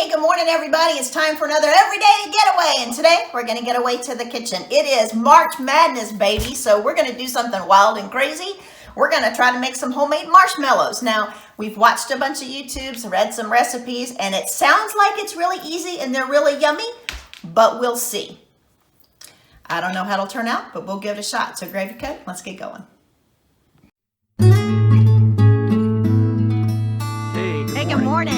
Hey, good morning, everybody. It's time for another everyday getaway, and today we're going to get away to the kitchen. It is March Madness, baby, so we're going to do something wild and crazy. We're going to try to make some homemade marshmallows. Now, we've watched a bunch of YouTubes, read some recipes, and it sounds like it's really easy and they're really yummy, but we'll see. I don't know how it'll turn out, but we'll give it a shot. So grab your coat, let's get going. Hey, good morning.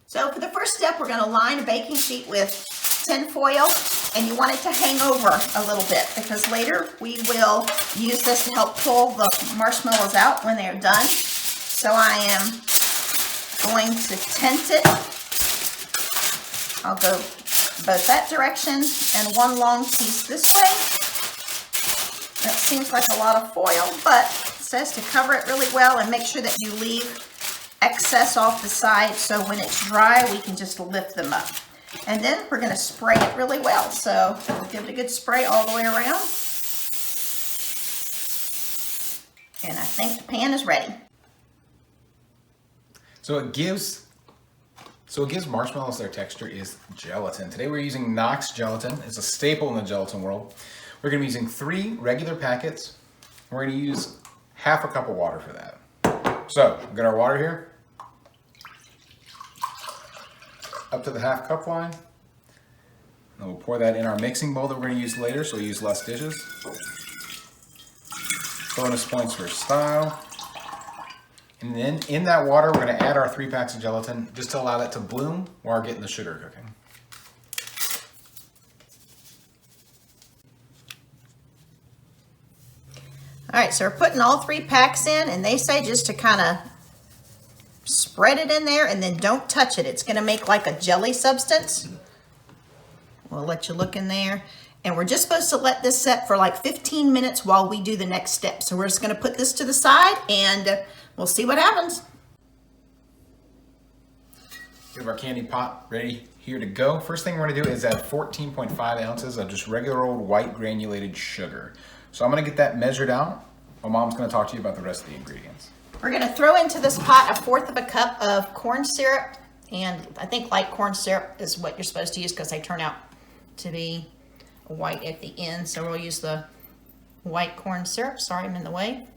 So for the first step, we're going to line a baking sheet with tin foil, and you want it to hang over a little bit because later we will use this to help pull the marshmallows out when they're done. So I am going to tent it. I'll go both that direction and one long piece this way. That seems like a lot of foil, but it says to cover it really well and make sure that you leave excess off the side so when it's dry we can just lift them up. And then we're going to spray it really well. So we'll give it a good spray all the way around. And I think the pan is ready. So it gives marshmallows their texture is gelatin. Today we're using Knox gelatin. It's a staple in the gelatin world. We're going to be using 3 regular packets. We're going to use half a cup of water for that. So we've got our water here, up to the half cup line. And we'll pour that in our mixing bowl that we're going to use later, so we'll use less dishes. Bonus points for style. And then in that water, we're going to add our 3 packs of gelatin just to allow that to bloom while we're getting the sugar cooking. All right, so we're putting all 3 packs in, and they say just to kind of spread it in there and then don't touch it. It's going to make like a jelly substance. We'll let you look in there. And we're just supposed to let this set for like 15 minutes while we do the next step. So we're just going to put this to the side and we'll see what happens. We have our candy pot ready here to go. First thing we're going to do is add 14.5 ounces of just regular old white granulated sugar. So I'm going to get that measured out. My mom's going to talk to you about the rest of the ingredients. We're going to throw into this pot 1/4 of a cup of corn syrup. And I think light corn syrup is what you're supposed to use because they turn out to be white at the end. So we'll use the white corn syrup. Sorry, I'm in the way.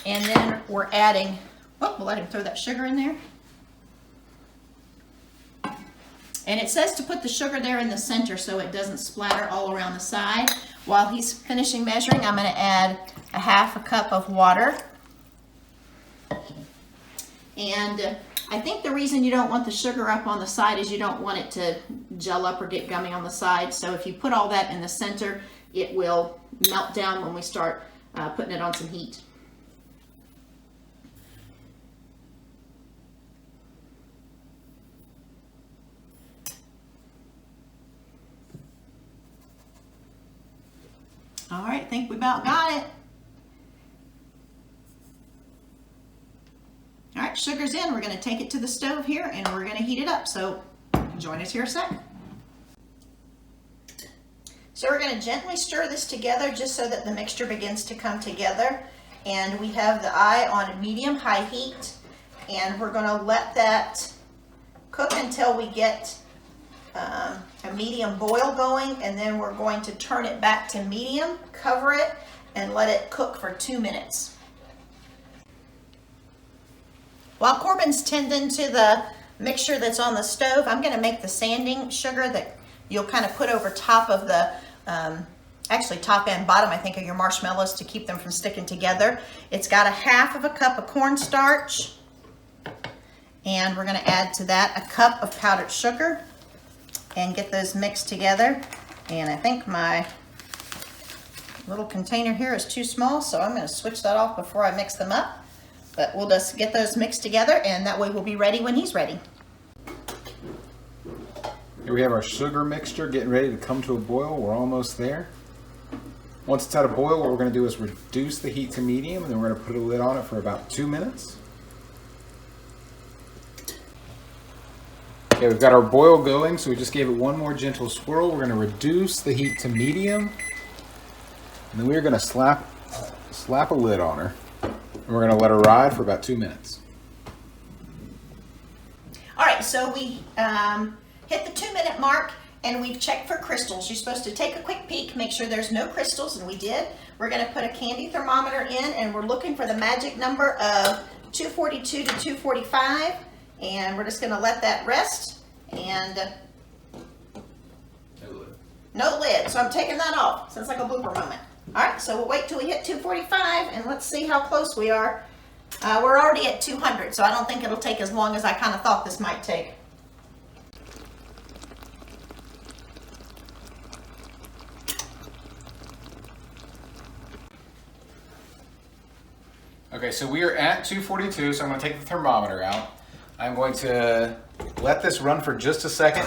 And then we're adding, we'll let him throw that sugar in there. And it says to put the sugar there in the center so it doesn't splatter all around the side. While he's finishing measuring, I'm going to add 1/2 cup of water. And I think the reason you don't want the sugar up on the side is you don't want it to gel up or get gummy on the side. So if you put all that in the center, it will melt down when we start putting it on some heat. All right, I think we about got it. All right, sugar's in. We're going to take it to the stove here and we're going to heat it up. So join us here a sec. So we're going to gently stir this together just so that the mixture begins to come together. And we have the eye on medium-high heat. And we're going to let that cook until we get a medium boil going. And then we're going to turn it back to medium, cover it, and let it cook for 2 minutes. While Corbin's tending to the mixture that's on the stove, I'm going to make the sanding sugar that you'll kind of put over top of the, actually top and bottom, I think, of your marshmallows to keep them from sticking together. It's got 1/2 cup of cornstarch, and we're going to add to that 1 cup of powdered sugar and get those mixed together. And I think my little container here is too small, so I'm going to switch that off before I mix them up. But we'll just get those mixed together, and that way we'll be ready when he's ready. Here we have our sugar mixture getting ready to come to a boil. We're almost there. Once it's at a boil, what we're going to do is reduce the heat to medium, and then we're going to put a lid on it for about 2 minutes. Okay, we've got our boil going, so we just gave it one more gentle swirl. We're going to reduce the heat to medium, and then we're going to slap a lid on her, and we're going to let her ride for about 2 minutes. All right, so we hit the 2-minute mark, and we've checked for crystals. You're supposed to take a quick peek, make sure there's no crystals, and we did. We're going to put a candy thermometer in, and we're looking for the magic number of 242 to 245, and we're just going to let that rest. And no lid, so I'm taking that off. Sounds like a blooper moment. All right, so we'll wait till we hit 245, and let's see how close we are. We're already at 200, so I don't think it'll take as long as I kind of thought this might take. Okay, so we are at 242, so I'm going to take the thermometer out. I'm going to let this run for just a second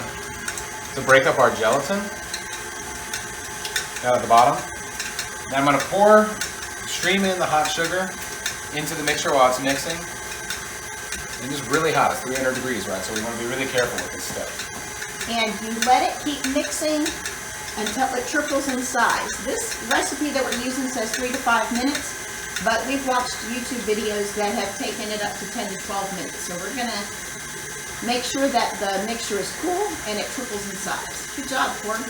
to break up our gelatin down at the bottom. Then I'm going to stream in the hot sugar into the mixture while it's mixing. And it's really hot, it's 300 degrees, right? So we want to be really careful with this stuff. And you let it keep mixing until it triples in size. This recipe that we're using says 3 to 5 minutes. But we've watched YouTube videos that have taken it up to 10 to 12 minutes. So we're going to make sure that the mixture is cool and it triples in size. Good job, Corbin.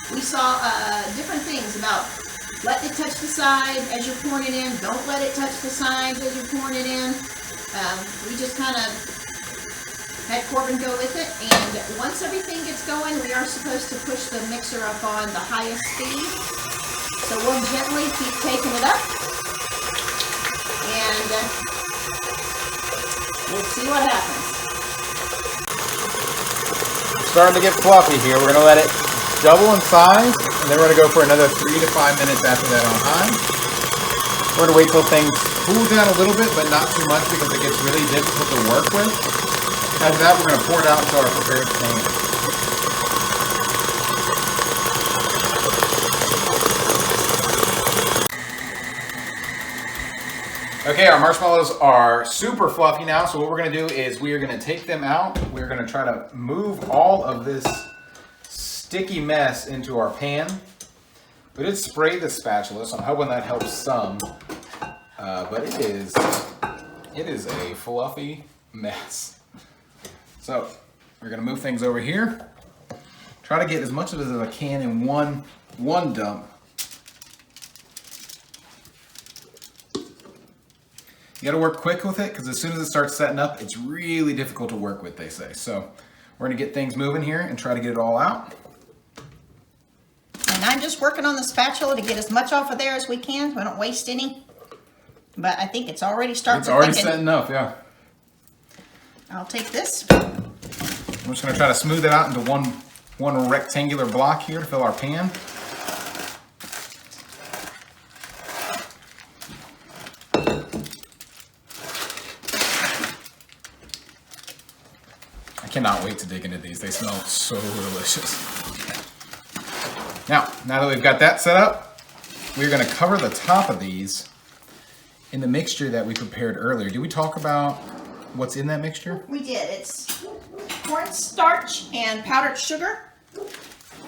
We saw different things about let it touch the side as you're pouring it in. Don't let it touch the sides as you're pouring it in. We just kind of had Corbin go with it, and once everything gets going, we are supposed to push the mixer up on the highest speed. So we'll gently keep taking it up, and we'll see what happens. It's starting to get fluffy here. We're going to let it double in size, and then we're going to go for another 3 to 5 minutes after that on high. We're going to wait till things cool down a little bit, but not too much because it gets really difficult to work with. After that, we're going to pour it out into our prepared pan. Okay, our marshmallows are super fluffy now, so what we're going to do is we are going to take them out. We're going to try to move all of this sticky mess into our pan. We did spray the spatula, so I'm hoping that helps some. But it is a fluffy mess. So we're going to move things over here. Try to get as much of it as I can in one dump. You got to work quick with it because as soon as it starts setting up, it's really difficult to work with, they say. So we're going to get things moving here and try to get it all out. And I'm just working on the spatula to get as much off of there as we can so I don't waste any. But I think it's already starting to thicken. It's already setting up, yeah. I'll take this. I'm just going to try to smooth it out into one rectangular block here to fill our pan. I cannot wait to dig into these. They smell so delicious. Now that we've got that set up, we're going to cover the top of these in the mixture that we prepared earlier. Did we talk about what's in that mixture? We did. It's cornstarch and powdered sugar.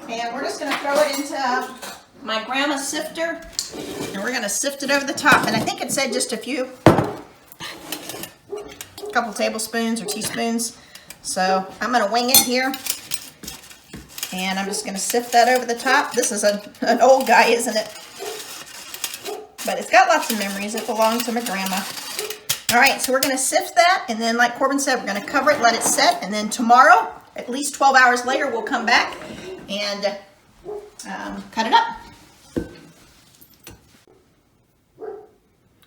And we're just going to throw it into my grandma's sifter. And we're going to sift it over the top. And I think it said just a couple tablespoons or teaspoons. So I'm going to wing it here. And I'm just going to sift that over the top. This is an old guy, isn't it? But it's got lots of memories. It belonged to my grandma. All right, so we're going to sift that, and then like Corbin said, we're going to cover it, let it set, and then tomorrow, at least 12 hours later, we'll come back and cut it up.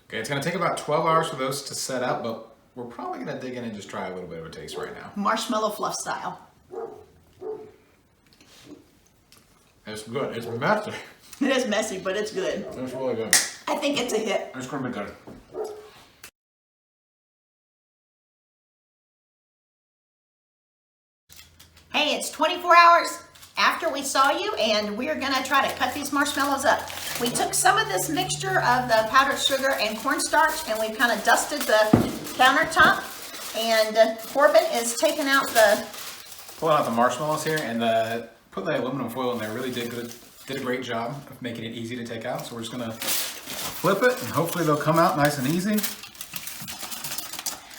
Okay, it's going to take about 12 hours for those to set up, but we're probably going to dig in and just try a little bit of a taste right now. Marshmallow fluff style. It's good. It's messy. It is messy, but it's good. It's really good. I think it's a hit. It's going to be good. Hey, it's 24 hours after we saw you, and we're gonna try to cut these marshmallows up. We took some of this mixture of the powdered sugar and cornstarch, and we kind of dusted the countertop. And Corbin is taking out pulling out the marshmallows here, and put the aluminum foil in there. Really did a great job of making it easy to take out. So we're just gonna flip it, and hopefully they'll come out nice and easy.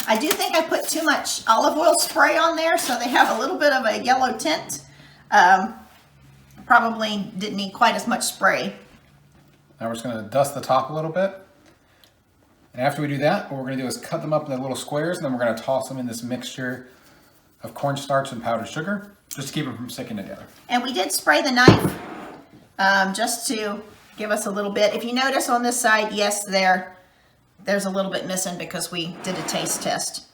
I do think I put too much olive oil spray on there, so they have a little bit of a yellow tint. Probably didn't need quite as much spray. Now we're just gonna dust the top a little bit. And after we do that, what we're gonna do is cut them up into little squares, and then we're gonna toss them in this mixture of cornstarch and powdered sugar, just to keep them from sticking together. And we did spray the knife, just to give us a little bit. If you notice on this side, yes, there's a little bit missing because we did a taste test.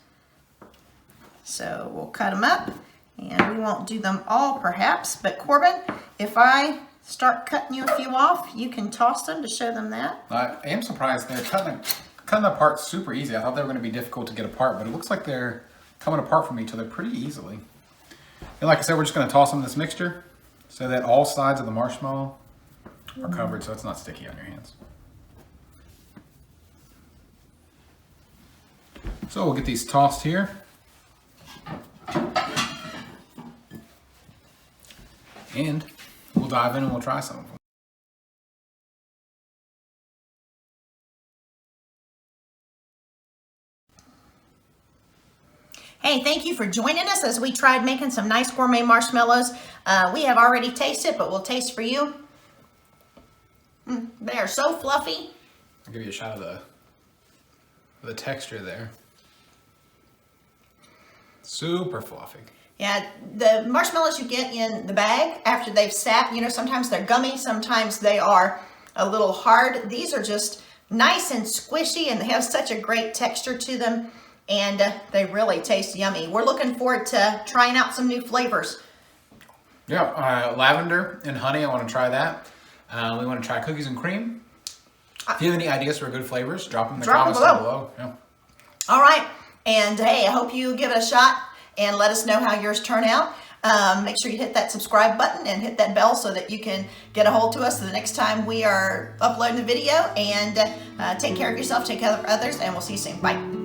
So we'll cut them up, and we won't do them all perhaps, but Corbin, if I start cutting you a few off, you can toss them to show them that. I am surprised they're cutting apart super easy. I thought they were gonna be difficult to get apart, but it looks like they're coming apart from each other pretty easily. And like I said, we're just gonna toss them in this mixture so that all sides of the marshmallow are covered so it's not sticky on your hands. So we'll get these tossed here. And we'll dive in and we'll try some of them. Hey, thank you for joining us as we tried making some nice gourmet marshmallows. We have already tasted, but we'll taste for you. They are so fluffy. I'll give you a shot of the texture there. Super fluffy. Yeah, the marshmallows you get in the bag after they've sat, you know, sometimes they're gummy, sometimes they are a little hard. These are just nice and squishy, and they have such a great texture to them, and they really taste yummy. We're looking forward to trying out some new flavors. Yeah, lavender and honey, I want to try that. We want to try cookies and cream. If you have any ideas for good flavors, drop them in the comments down below. Yeah. All right, and hey, I hope you give it a shot and let us know how yours turn out. Make sure you hit that subscribe button and hit that bell so that you can get a hold to us the next time we are uploading a video. And take care of yourself, take care of others, and we'll see you soon. Bye.